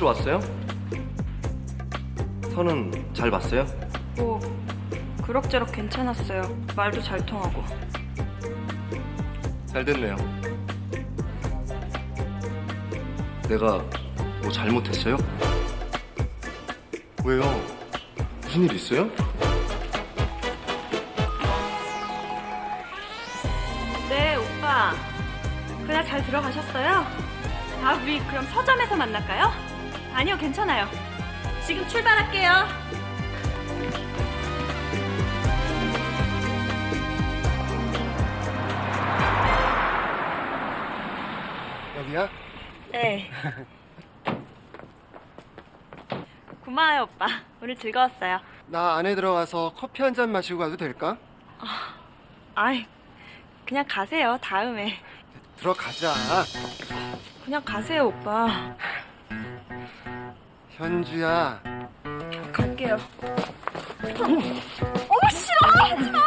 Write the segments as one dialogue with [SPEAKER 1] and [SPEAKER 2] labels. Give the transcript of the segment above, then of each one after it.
[SPEAKER 1] 사무실 왔어요? 선은 잘 봤어요?
[SPEAKER 2] 뭐 그럭저럭 괜찮았어요. 말도 잘 통하고.
[SPEAKER 1] 잘 됐네요. 내가 뭐 잘못했어요? 왜요? 무슨 일 있어요?
[SPEAKER 2] 네, 오빠. 그날 잘 들어가셨어요? 우리 그럼 서점에서 만날까요? 아니요, 괜찮아요. 지금 출발할게요.
[SPEAKER 3] 여기야?
[SPEAKER 2] 네. 고마워요, 오빠. 오늘 즐거웠어요.
[SPEAKER 3] 나 안에 들어가서 커피 한 잔 마시고 가도 될까?
[SPEAKER 2] 아이, 그냥 가세요, 다음에.
[SPEAKER 3] 들어가자.
[SPEAKER 2] 그냥 가세요, 오빠.
[SPEAKER 3] 현주야.
[SPEAKER 2] 갈게요. 어머, 싫어! 하지 마!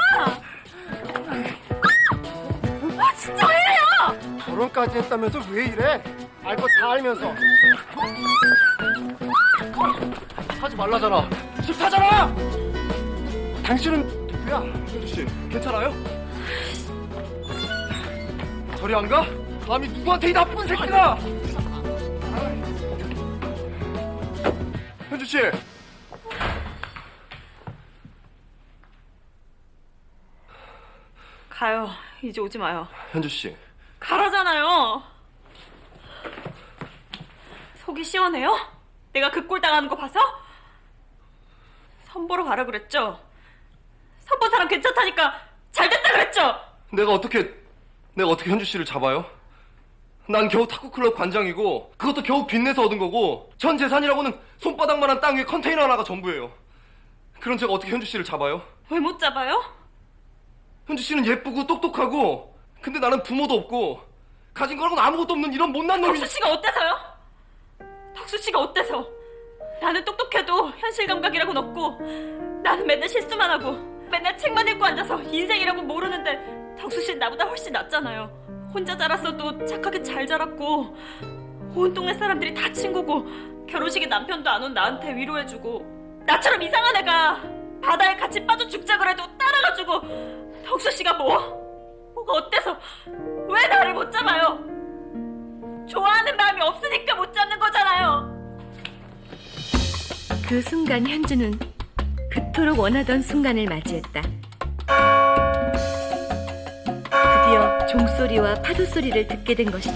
[SPEAKER 2] 아, 진짜 왜 이래요!
[SPEAKER 3] 결혼까지 했다면서 왜 이래? 알 거 다 알면서.
[SPEAKER 1] 하지 말라잖아.
[SPEAKER 3] 싫다잖아! 당신은 누구야?
[SPEAKER 1] 현주씨, 괜찮아요?
[SPEAKER 3] 저리 안 가? 감히 누구한테 이 나쁜 새끼가!
[SPEAKER 1] 현주씨!
[SPEAKER 2] 가요. 이제 오지 마요.
[SPEAKER 1] 현주씨.
[SPEAKER 2] 가라잖아요. 속이 시원해요? 내가 그 꼴 당하는 거 봐서? 선보러 가라 그랬죠? 선보 사람 괜찮다니까 잘 됐다 그랬죠?
[SPEAKER 1] 내가 어떻게 현주씨를 잡아요? 난 겨우 탁구클럽 관장이고 그것도 겨우 빚내서 얻은 거고 전 재산이라고는 손바닥만한 땅 위에 컨테이너 하나가 전부예요. 그런 제가 어떻게 현주씨를 잡아요?
[SPEAKER 2] 왜 못 잡아요?
[SPEAKER 1] 현주씨는 예쁘고 똑똑하고 근데 나는 부모도 없고 가진 거라고는 아무것도 없는 이런 못난 놈이.
[SPEAKER 2] 덕수 씨가 어때서요? 덕수 씨가 어때서? 나는 똑똑해도 현실 감각이라고는 없고 나는 맨날 실수만 하고 맨날 책만 읽고 앉아서 인생이라고 모르는데 덕수 씨는 나보다 훨씬 낫잖아요. 혼자 자랐어도 착하게 잘 자랐고 온 동네 사람들이 다 친구고 결혼식에 남편도 안 온 나한테 위로해주고 나처럼 이상한 애가 바다에 같이 빠져 죽자 그래도 따라가주고 덕수 씨가 뭐가 어때서 왜 나를 못 잡아요? 좋아하는 마음이 없으니까 못 잡는 거잖아요.
[SPEAKER 4] 그 순간 현주는 그토록 원하던 순간을 맞이했다. 드디어 종소리와 파도 소리를 듣게 된 것이다.